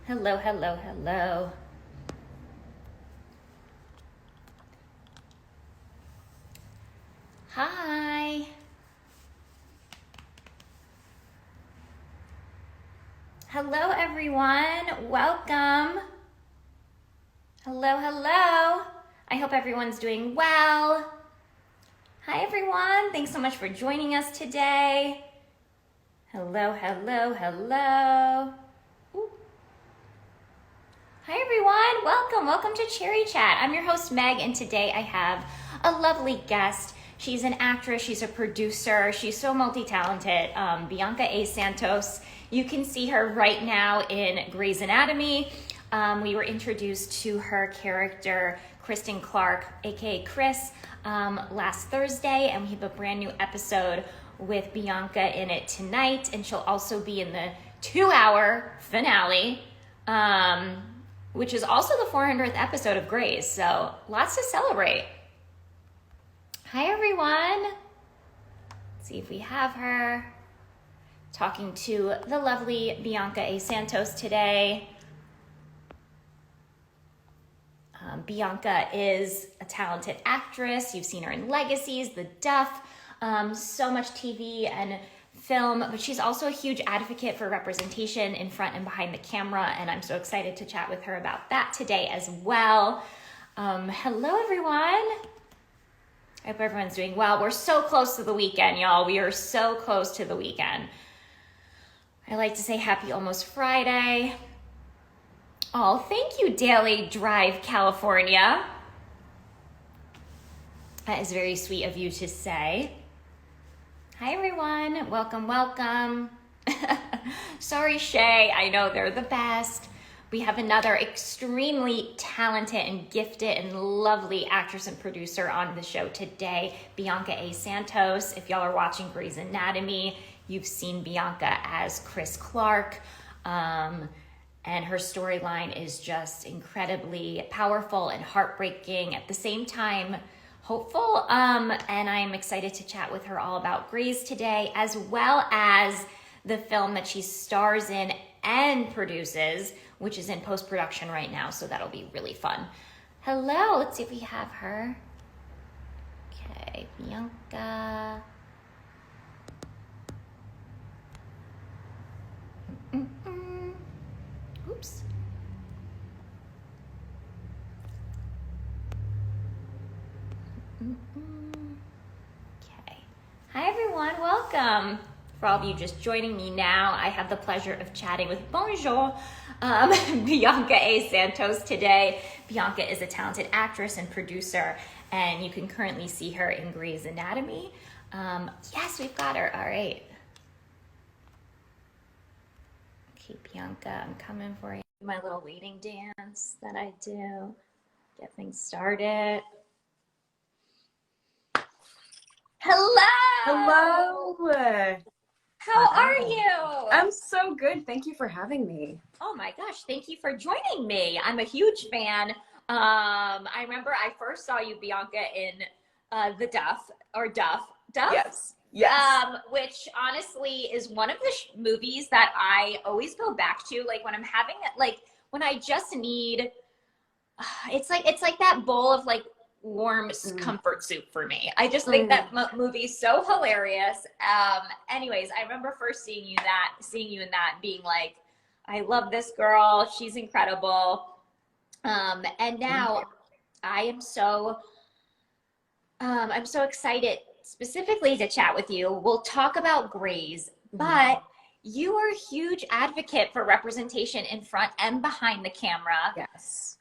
Hello, hello, hello. Hi. Hello, everyone. Welcome. Hello, hello. I hope everyone's doing well. Hi, everyone. Thanks so much for joining us today. Hello, hello, hello. Ooh. Hi, everyone. Welcome to Cherry Chat. I'm your host, Meg, and today I have a lovely guest. She's an actress, she's a producer, she's so multi-talented. Bianca A. Santos. You can see her right now in Grey's Anatomy. We were introduced to her character, Kristen Clark, aka Chris, last Thursday, and we have a brand new episode with Bianca in it tonight, and she'll also be in the 2-hour finale, which is also the 400th episode of Grey's, so lots to celebrate. Hi, everyone. Let's see if we have her. Talking to the lovely Bianca A. Santos today. Bianca is a talented actress. You've seen her in Legacies, The Duff, so much TV and film, but she's also a huge advocate for representation in front and behind the camera, and I'm so excited to chat with her about that today as well. Hello, everyone. I hope everyone's doing well. We're so close to the weekend, y'all. We are so close to the weekend. I like to say happy almost Friday. Oh, thank you, Daily Drive, California. That is very sweet of you to say. Hi, everyone. Welcome. Sorry, Shay. I know they're the best. We have another extremely talented and gifted and lovely actress and producer on the show today, Bianca A. Santos. If y'all are watching Grey's Anatomy, you've seen Bianca as Chris Clark. And her storyline is just incredibly powerful and heartbreaking, at the same time hopeful. And I'm excited to chat with her all about Grey's today, as well as the film that she stars in and produces, which is in post-production right now, so that'll be really fun. Hello, let's see if we have her. Okay, Bianca. Oops. Okay. Hi, everyone. Welcome. For all of you just joining me now, I have the pleasure of chatting with Bianca A. Santos today. Bianca is a talented actress and producer, and you can currently see her in Grey's Anatomy. Yes, we've got her. All right. Okay, Bianca, I'm coming for you. My little waiting dance that I do. Get things started. Hello! Hello! How are you? I'm so good. Thank you for having me. Oh my gosh, thank you for joining me. I'm a huge fan. I remember I first saw you, Bianca, in The Duff, or Duff? Yes. Yes. Which honestly is one of the movies that I always go back to, like when I'm having it, like when I just need, it's like that bowl of like warm comfort soup for me. I just think that movie's so hilarious. Anyways, I remember first seeing you in that, being like, I love this girl. She's incredible. And now I'm so excited specifically to chat with you. We'll talk about Grey's, but you are a huge advocate for representation in front and behind the camera. Yes.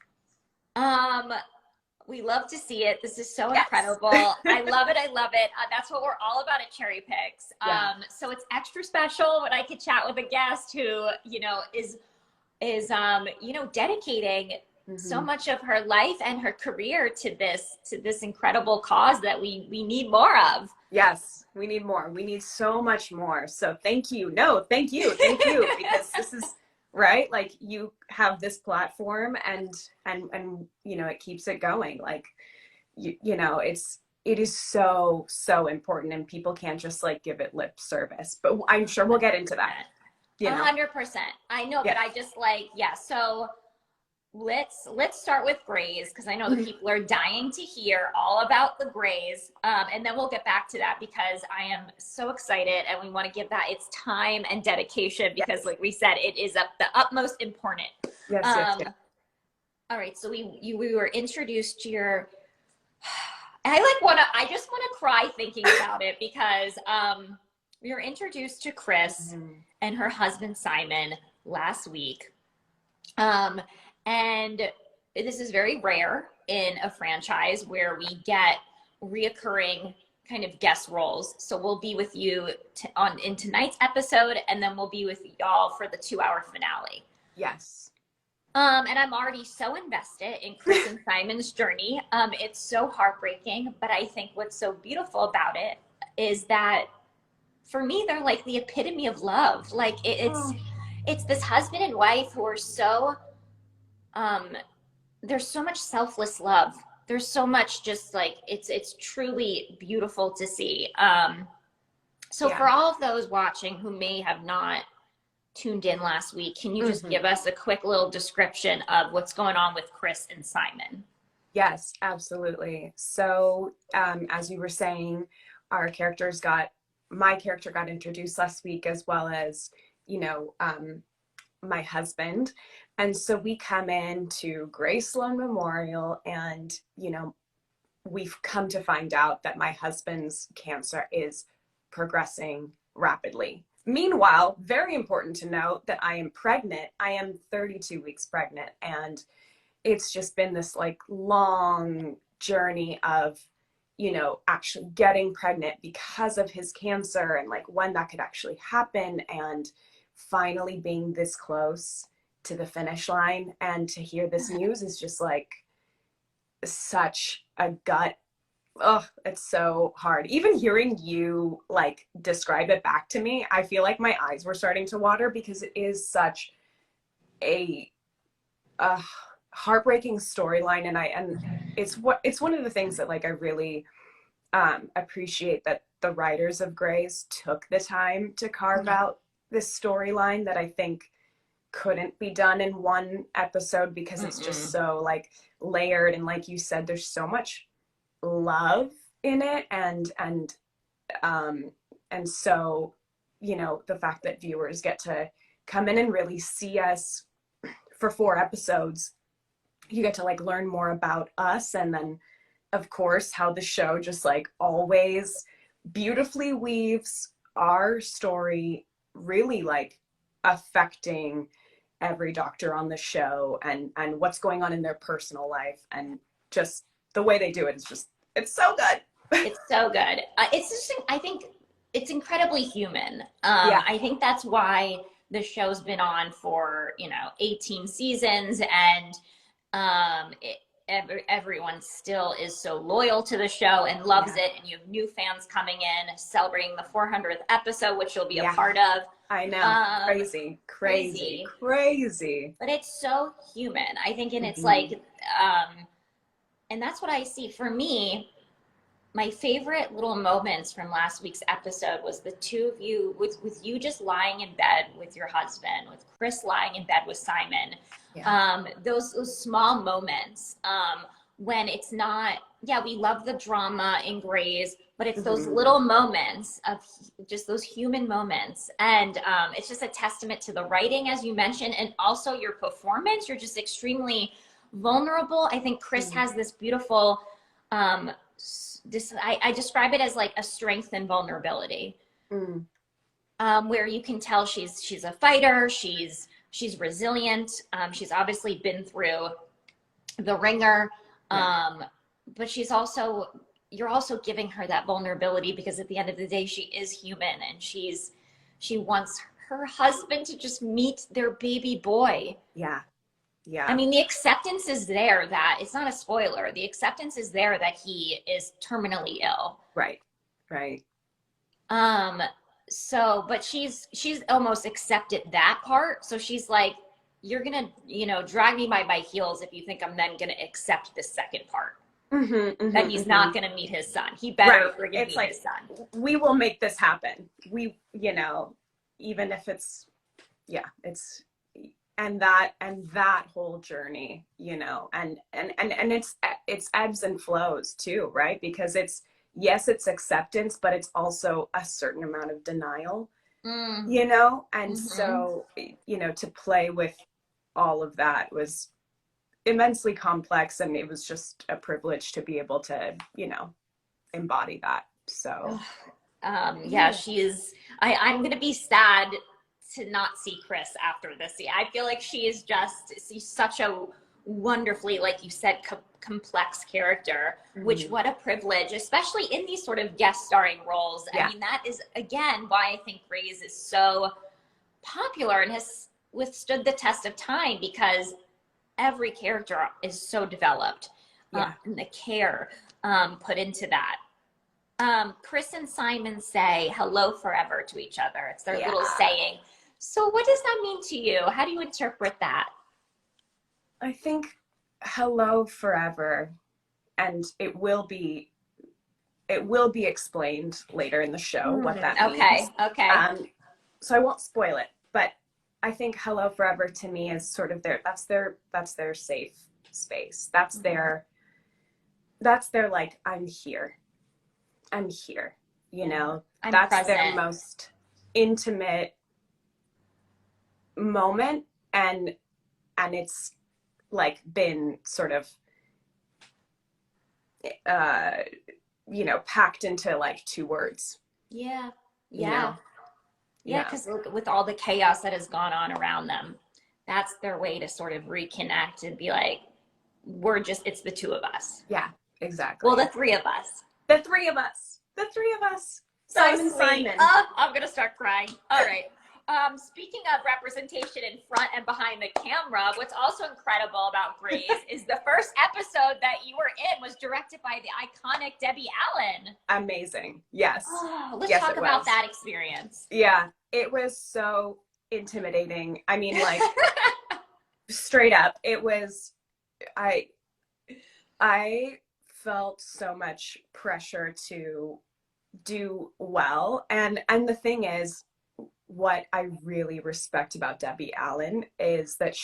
We love to see it. This is so incredible. I love it. That's what we're all about at Cherry Picks. So it's extra special when I could chat with a guest who, is dedicating so much of her life and her career to this incredible cause that we need more of. Yes, we need more. We need so much more. So thank you. No, thank you. Thank you. Because this is right. Like, you have this platform and it keeps it going. Like, it is so important, and people can't just like give it lip service, but I'm sure we'll get into that. you know. 100%. I know, but I just like, yeah. So let's start with Grays, because I know the people are dying to hear all about the Grays, and then we'll get back to that, because I am so excited and we want to give that its time and dedication, because like we said, it is the utmost important. Yes. All right, so we were introduced to your, I just want to cry thinking about it, because we were introduced to Chris and her husband Simon last week. And this is very rare in a franchise where we get reoccurring kind of guest roles. So we'll be with you in tonight's episode, and then we'll be with y'all for the 2-hour finale. Yes. And I'm already so invested in Chris and Simon's journey. It's so heartbreaking, but I think what's so beautiful about it is that for me, they're like the epitome of love. Like it's this husband and wife who are so, there's so much selfless love. There's so much just like, it's truly beautiful to see. So for all of those watching who may have not tuned in last week, can you just give us a quick little description of what's going on with Chris and Simon? Yes, absolutely. So as you were saying, my character got introduced last week, as well as, my husband. And so we come into Gray Sloan Memorial, and, we've come to find out that my husband's cancer is progressing rapidly. Meanwhile, very important to note that I am pregnant. I am 32 weeks pregnant, and it's just been this like long journey of, actually getting pregnant because of his cancer, and like when that could actually happen, and finally being this close to the finish line. And to hear this news is just like such a gut. Oh, it's so hard. Even hearing you like describe it back to me, I feel like my eyes were starting to water, because it is such a heartbreaking storyline. And it's one of the things that like I really appreciate, that the writers of Grays took the time to carve out this storyline that I think couldn't be done in one episode, because it's just so like layered, and like you said, there's so much love in it, and so the fact that viewers get to come in and really see us for 4 episodes, you get to like learn more about us, and then of course how the show just like always beautifully weaves our story, really like affecting every doctor on the show, and what's going on in their personal life, and just the way they do it is just, it's so good. It's so good. It's just, I think it's incredibly human. I think that's why the show's been on for 18 seasons, and everyone still is so loyal to the show and loves it, and you have new fans coming in celebrating the 400th episode, which you'll be a part of. I know. Crazy. But it's so human, I think, and it's like and that's what I see. For me, my favorite little moments from last week's episode was the two of you, with you just lying in bed with your husband, with Chris lying in bed with Simon. Those small moments when it's not, we love the drama in Grays, but it's those little moments of just those human moments. And it's just a testament to the writing, as you mentioned, and also your performance. You're just extremely vulnerable. I think Chris has this beautiful, I describe it as like a strength and vulnerability, where you can tell she's a fighter. She's resilient. She's obviously been through the ringer. But you're also giving her that vulnerability, because at the end of the day, she is human, and she wants her husband to just meet their baby boy. Yeah. I mean, the acceptance is there that it's not a spoiler. The acceptance is there that he is terminally ill. Right. So, but she's almost accepted that part. So she's like, you're going to, drag me by my heels if you think I'm then going to accept the second part. That he's not going to meet his son. He better forgive me his son. We will make this happen. We, even if it's yeah, and that whole journey, you know, and it's ebbs and flows too, right? Because it's, yes, it's acceptance, but it's also a certain amount of denial, Mm. you know. And Mm-hmm. so, you know, to play with all of that was immensely complex, and it was just a privilege to be able to, you know, embody that. So Yeah, yeah. she is. I'm gonna be sad to not see Chris after this. I feel like she is just, she's such a wonderfully, like you said, complex character. Which, Mhm. what a privilege, especially in these sort of guest starring roles. I Yeah, mean, that is again why I think Grey's is so popular and has withstood the test of time, because every character is so developed, yeah, and the care put into that. Chris and Simon say hello forever to each other. It's their little yeah. saying. So, what does that mean to you? How do you interpret that? I think hello forever, and it will be explained later in the show what that Okay, means. okay. So I won't spoil it, but I think hello forever to me is sort of that's their safe space. That's their like, I'm here, you know. I'm That's their present. most intimate moment, and it's like been sort of uh packed into like two words, Yeah, you yeah, know. yeah. Yeah, Because with all the chaos that has gone on around them, that's their way to sort of reconnect and be like, we're just, it's the two of us. yeah, Well, the exactly. three of us. The three of us. So Simon, sweet. Simon. Oh, I'm gonna start crying. All right. Speaking of representation in front and behind the camera, what's also incredible about Grace is the first episode that you were in was directed by the iconic Debbie Allen. Amazing. Yes. Oh, let's Yes, talk it about was. that experience. Yeah, it was so intimidating. I mean, like, straight up, it was. I i felt so much pressure to do well, and the thing is, what I really respect about Debbie Allen is that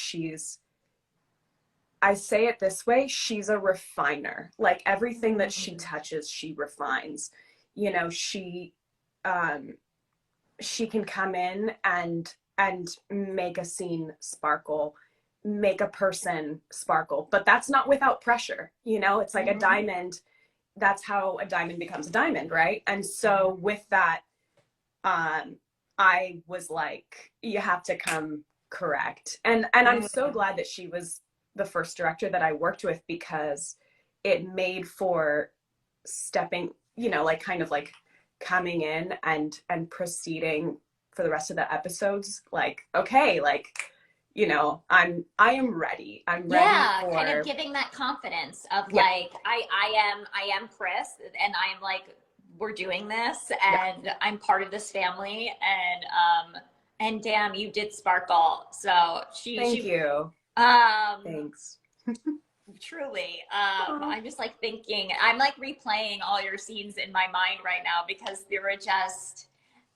I say it this way, she's a refiner. Like, everything that she touches, she refines. You know, um she can come in and make a scene sparkle, make a person sparkle, but that's not without pressure. You know, it's like a Mm-hmm. diamond. That's how a diamond becomes a diamond, right? And so with that, um I was like, you have to come correct. And I'm so glad that she was the first director that I worked with, because it made for stepping, like, kind of like coming in and proceeding for the rest of the episodes, like, okay, like, I am ready. I'm ready Yeah, kind of for. giving that confidence of Yeah, like, I am Chris, and I'm like, we're doing this, yeah. and I'm part of this family, and damn, you did sparkle. So Thank she you. um Thanks. truly, Aw. I'm just like thinking, I'm like replaying all your scenes in my mind right now, because they were just,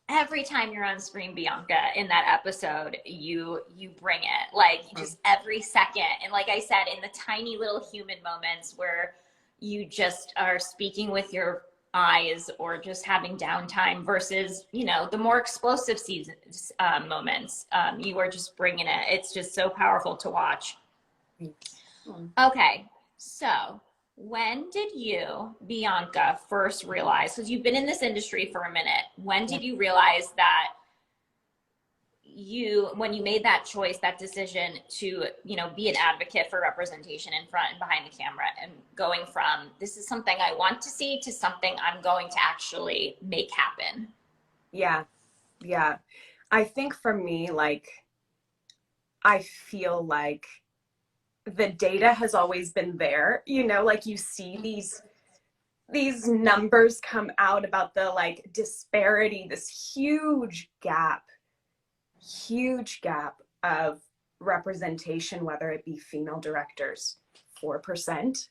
every time you're on screen, Bianca, in that episode, you bring it. Like, just every second. And like I said, in the tiny little human moments where you just are speaking with your eyes or just having downtime, versus, the more explosive seasons, moments, you are just bringing it. It's just so powerful to watch. Thanks. Okay, so when did you, Bianca, first realize, because you've been in this industry for a minute, when Yeah. did you realize that when you made that choice, that decision to, be an advocate for representation in front and behind the camera, and going from, this is something I want to see, to something I'm going to actually make happen? Yeah. Yeah. I think for me, like, I feel like the data has always been there, like, you see these numbers come out about the, like, disparity, this huge gap of representation, whether it be female directors, 4%,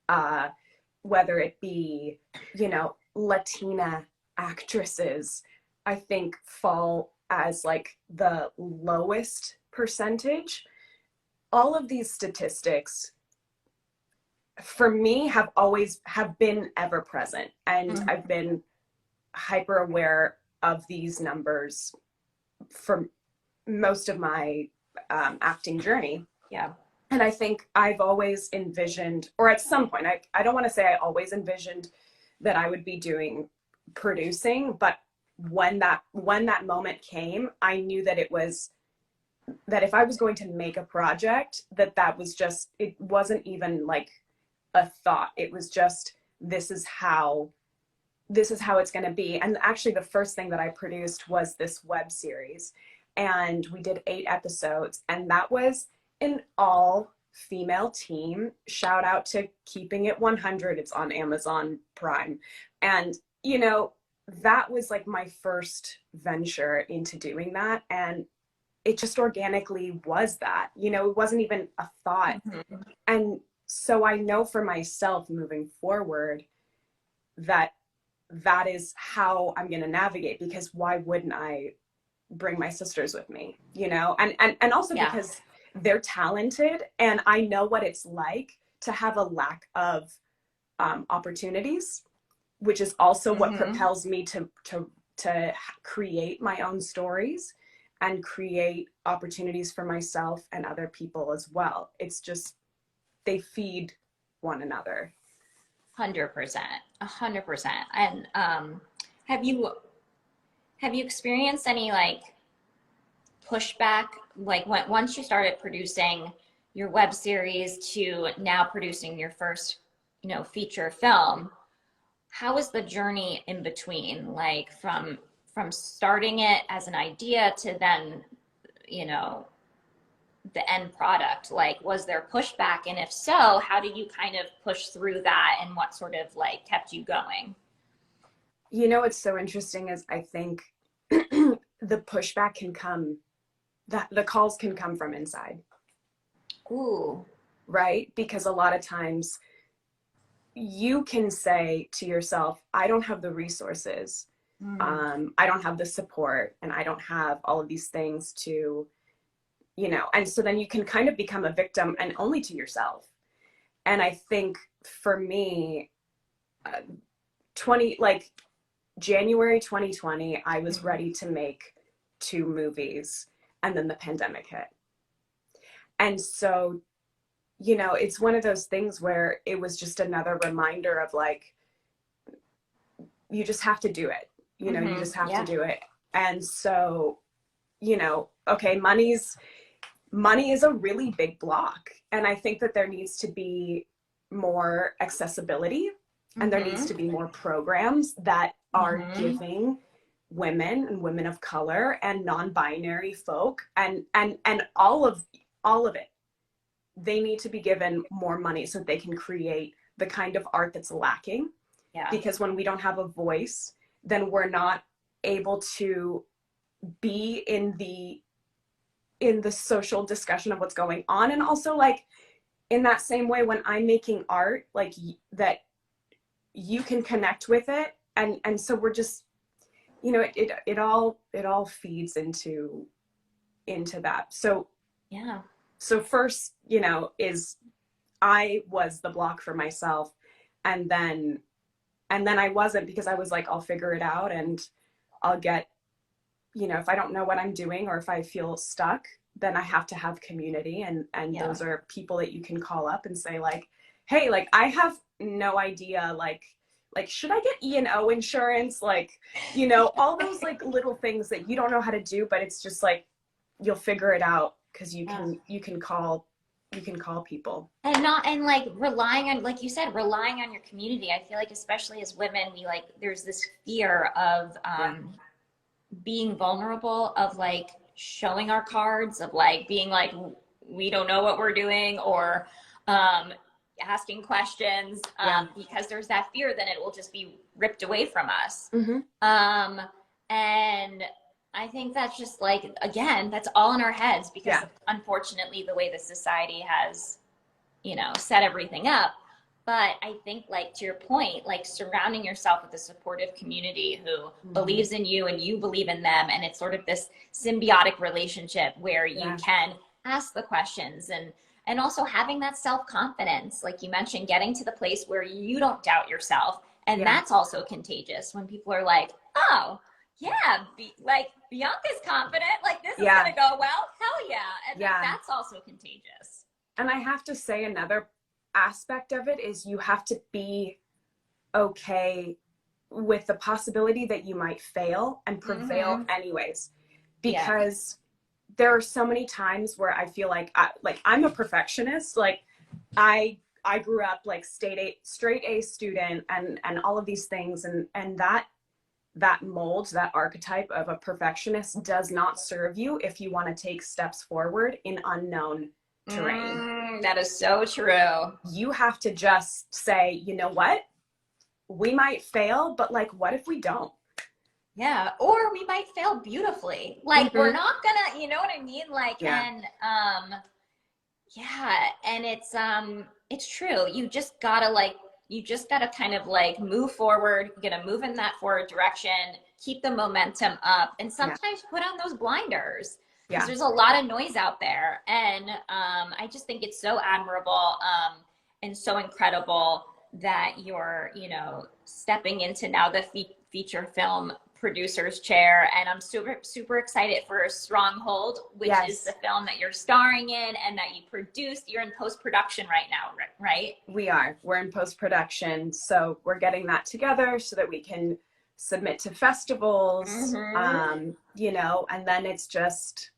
uh whether it be, Latina actresses, I think fall as like the lowest percentage, all of these statistics for me have been ever present. And Mhm. I've been hyper aware of these numbers for most of my acting journey. Yeah. And I think I've always envisioned, or at some point, I don't want to say I always envisioned that I would be doing producing, but when that moment came, I knew that that if I was going to make a project, that was just, it wasn't even like a thought. It was just, this is how it's going to be. And actually the first thing that I produced was this web series, and we did 8 episodes, and that was an all female team. Shout out to Keeping It 100. It's on Amazon Prime. And, you know, that was like my first venture into doing that. And it just organically was that, you know, it wasn't even a thought. Mhm. And so I know for myself moving forward that that is how I'm going to navigate, because why wouldn't I bring my sisters with me, you know? And also Yeah. because they're talented, and I know what it's like to have a lack of opportunities, which is also what Mhm. propels me to create my own stories and create opportunities for myself and other people as well. It's just, they feed one another. 100%. 100%. And have you experienced any like pushback, like once you started producing your web series to now producing your first, you know, feature film? How was the journey in between, like from starting it as an idea to then, you know, the end product? Like, was there pushback, and if so, how did you kind of push through that, and what sort of like kept you going? You know, what's so interesting is I think the pushback can come, that the calls can come from inside. Ooh. Right? Because a lot of times you can say to yourself, I don't have the resources, Mm. I don't have the support, and I don't have all of these things to, you know, and so then you can kind of become a victim, and only to yourself. And I think for me, 20, like January 2020, I was Mhm. ready to make 2 movies, and then the pandemic hit. And so, you know, it's one of those things where it was just another reminder of like, you just have to do it. You know, you Mhm. just have to Yeah. do it. And so, you know, okay, money is a really big block. And I think that there needs to be more accessibility, and there needs Mhm. to be more programs that are Mhm. giving women and women of color and non-binary folk and all of it. They need to be given more money so they can create the kind of art that's lacking, Yeah. because when we don't have a voice, then we're not able to be in the social discussion of what's going on. And also, like, in that same way, when I'm making art, like, that you can connect with it, and so we're just, you know, it all feeds into that. So Yeah. first, you know, is I was the block for myself, and then I wasn't, because I was like, I'll figure it out, and I'll get, you know, if I don't know what I'm doing, or if I feel stuck, then I have to have community, and Yeah. those are people that you can call up and say like, hey, like, I have no idea, like should I get E&O insurance, like, you know, all those like little things that you don't know how to do, but it's just like, you'll figure it out, because Yeah. you can call people. And not, and like relying on, like you said, relying on your community. I feel like especially as women, we like, there's this fear of Yeah. being vulnerable, of like showing our cards, of like being like, we don't know what we're doing, or um asking questions, Yeah. because there's that fear that it will just be ripped away from us. Mm-hmm. um and I think that's just like, again, that's all in our heads, because Yeah. of, unfortunately, the way the society has, you know, set everything up. But I think, like, to your point, like surrounding yourself with a supportive community who Mhm. believes in you and you believe in them. And it's sort of this symbiotic relationship where you Yeah. can ask the questions and also having that self-confidence, like you mentioned, getting to the place where you don't doubt yourself. And Yeah. that's also contagious when people are like, oh, yeah, like Bianca's confident, like this is Yeah. gonna go well. Hell yeah. And like Yeah. that's also contagious. And I have to say, another aspect of it is you have to be okay with the possibility that you might fail and prevail Mm-hmm. anyways, Yeah. because there are so many times where I feel like I'm a perfectionist. Like I grew up like straight A student and all of these things, and that mold, that archetype of a perfectionist does not serve you if you want to take steps forward in unknown terrain. That is so true. You have to just say, you know what? We might fail, but like, what if we don't? Yeah, or we might fail beautifully. Like we're Mm-hmm. not gonna, you know what I mean? Like Yeah. and yeah, and it's true. You just gotta kind of like move forward, you gotta move in that forward direction, keep the momentum up, and Yeah. sometimes put on those blinders because Yeah. there's a lot of noise out there. And I just think it's so admirable and so incredible that you're, you know, stepping into now the feature film producer's chair, and I'm super excited for Stronghold, which is the Yes, film that you're starring in and that you produced. You're in post-production right now, right? we are. We're in post production. So we're getting that together so that we can submit to festivals, Mm-hmm. you know, and then it's just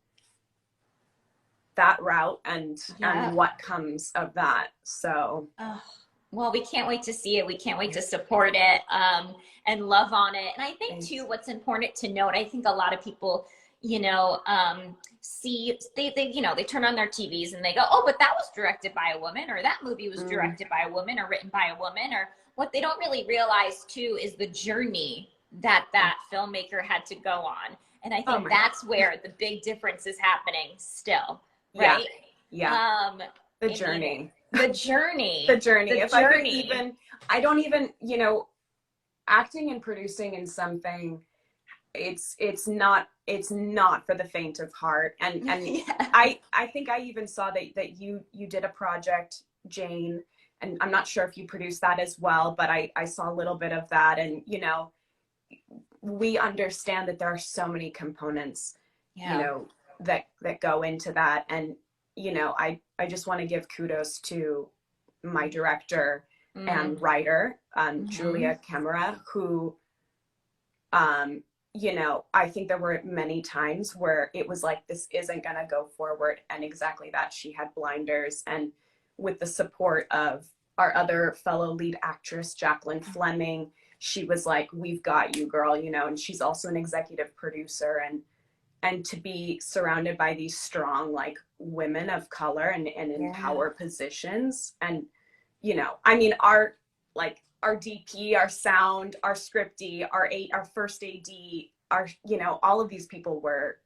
that route and Yeah. what comes of that. So Oh, well, we can't wait to see it. We can't wait to support it and love on it. And I think too, thanks. what's important to note, I think a lot of people, you know, see they you know they turn on their TVs and they go, oh, but that was directed by a woman, or that movie was Mm, directed by a woman, or written by a woman, or what they don't really realize too is the journey that yeah. that filmmaker had to go on. And I Oh think my God. that's where the big difference is happening still, Yeah. right? Yeah. Um, The I mean, journey. the The journey, journey. the If I could journey. even, I don't even, you know, acting and producing in something, it's not for the faint of heart. And Yeah. I think I even saw that you did a project, Jane, and I'm not sure if you produced that as well, but I saw a little bit of that. And you know, we understand that there are so many components, you Yeah. know, that go into that. And you know, I just want to give kudos to my director Mm, and writer, hmm. Julia Camera, who you know, I think there were many times where it was like, this isn't going to go forward. And exactly that. She had blinders. And with the support of our other fellow lead actress, Jacqueline Fleming, she was like, we've got you, girl, you know, and she's also an executive producer. And to be surrounded by these strong, like, women of color and in Yeah. power positions. And, you know, I mean, our DP, our sound, our scripty, our first AD, our, you know, all of these people were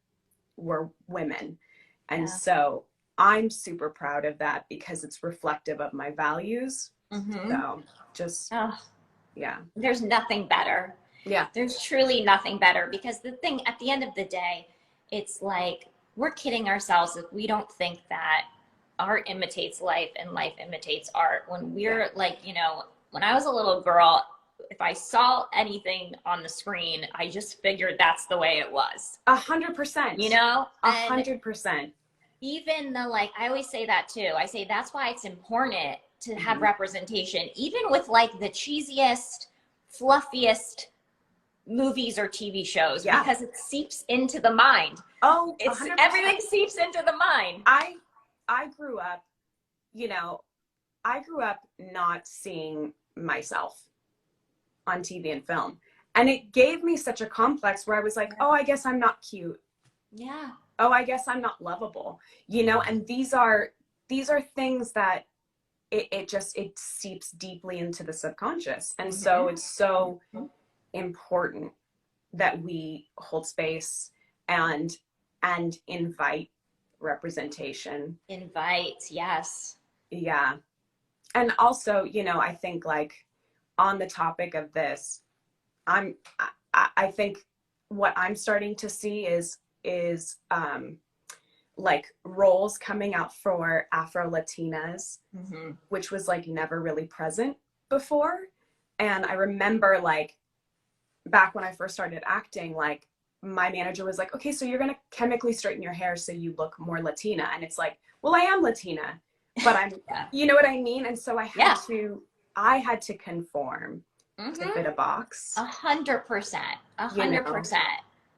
women. And Yeah. so I'm super proud of that because it's reflective of my values. Hmm. So just, Oh, yeah. there's nothing better. Yeah. There's truly nothing better because the thing at the end of the day, it's like we're kidding ourselves if we don't think that art imitates life and life imitates art. When Yeah. we're like, you know, when I was a little girl, if I saw anything on the screen, I just figured that's the way it was, 100%. you know? a And 100%. even the like, I always say that too. I say that's why it's important to have Mhm. representation, even with like the cheesiest, fluffiest movies or TV shows, Yeah. because it seeps into the mind. Oh, It's 100%. everything seeps into the mind. I grew up, you know, I grew up not seeing myself on TV and film. And it gave me such a complex where I was like, oh, I guess I'm not cute. Yeah. Oh, I guess I'm not lovable. You know, and these are things that it seeps deeply into the subconscious. And so Mm-hmm. it's so important that we hold space and and invite representation. Invite, yes. Yeah. And also, you know, I think like on the topic of this, I'm I think what I'm starting to see is like roles coming out for Afro Latinas, which was like never really present before. And I remember like back when I first started acting, like my manager was like, okay, so you're gonna chemically straighten your hair so you look more Latina. And it's like, well, I am Latina, but I'm Yeah. you know what I mean? And so Yeah. I had to conform to fit a box. 100%. You know? 100%.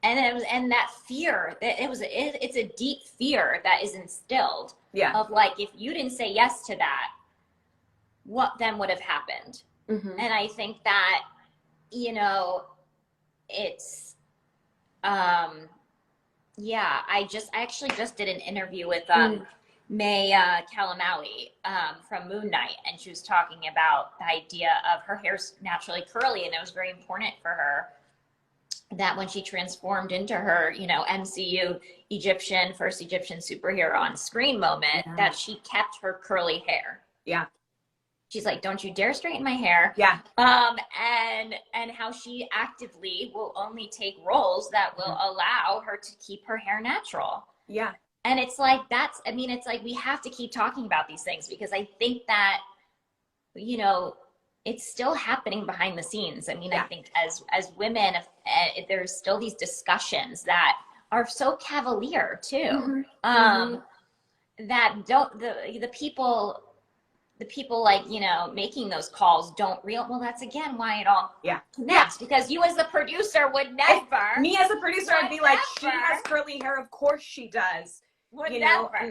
And it was, and that fear, it's a deep fear that is instilled Yeah. of like, if you didn't say yes to that, what then would have happened? And I think that, you know, it's, yeah, I actually just did an interview with May Kalamali from Moon Knight, and she was talking about the idea of her hair's naturally curly, and it was very important for her that when she transformed into her, you know, MCU first Egyptian superhero on screen moment, that she kept her curly hair. Yeah. She's like, don't you dare straighten my hair. Yeah. And how she actively will only take roles that will allow her to keep her hair natural. Yeah. And it's like, it's like we have to keep talking about these things, because I think that, you know, it's still happening behind the scenes. I mean, I think as women, there's still these discussions that are so cavalier too. That don't, the people like, you know, making those calls don't well, that's again why it all connects, because you as the producer would never. Me as a producer, I'd be like, she has curly hair, of course she does. Would you never. know?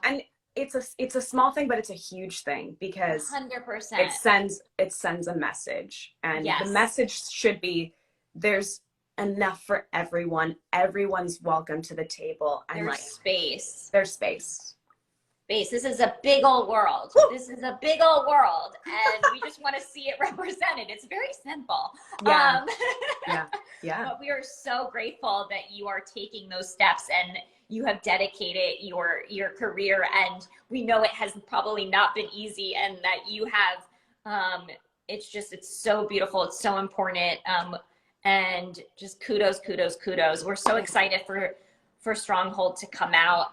And And it's a small thing, but it's a huge thing, because 100%. it sends a message, and Yes. the message should be, there's enough for everyone. Everyone's welcome to the table, and There's like space. there's space. This is a big old world. Woo! This is a big old world, and we just want to see it represented. It's very simple. Yeah. Yeah. But we are so grateful that you are taking those steps, and you have dedicated your career, and we know it has probably not been easy, and that you have it's so beautiful, it's so important, and just kudos. We're so excited for Stronghold to come out,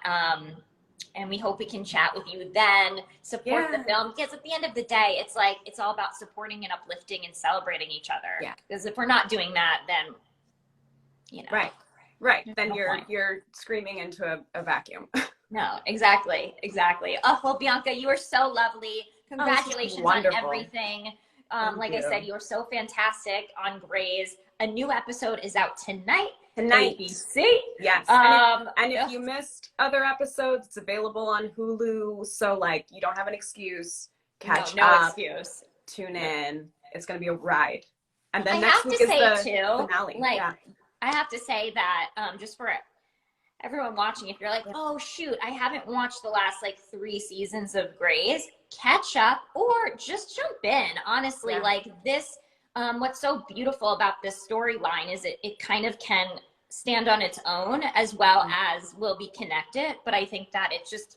and we hope we can chat with you then, support the film, because at the end of the day, it's like, it's all about supporting and uplifting and celebrating each other. Because if we're not doing that, then, you know. Right. Then you're screaming into a vacuum. No, exactly. Oh, well, Bianca, you are so lovely. Congratulations on everything. Like I said, you are so fantastic on Grey's. A new episode is out tonight. ABC. Yes. And if you missed other episodes, it's available on Hulu. So like, you don't have an excuse. Catch up. Excuse. Tune in. It's going to be a ride. And then I next have week to is say the too, finale. like, I have to say that just for everyone watching, if you're like, oh shoot, I haven't watched the last like 3 seasons of Grey's, catch up or just jump in. Honestly, like this, what's so beautiful about this storyline is it kind of can stand on its own as well as will be connected. But I think that it's just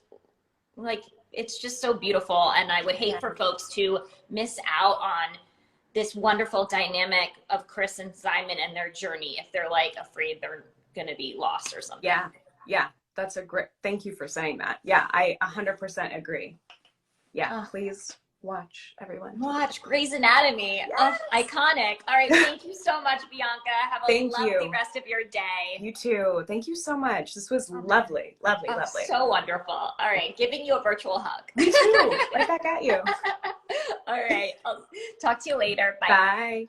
like, it's just so beautiful. And I would hate for folks to miss out on this wonderful dynamic of Chris and Simon and their journey if they're like afraid they're going to be lost or something. Yeah. That's a great, thank you for saying that. Yeah, I 100% agree. Yeah, please watch, everyone. Watch Grey's Anatomy. Iconic. All right, thank you so much, Bianca. Have a lovely rest of your day. You too. Thank you so much. This was lovely. Lovely. So wonderful. All right, giving you a virtual hug. Me too. Right back at you. All right, I'll talk to you later. Bye. Bye.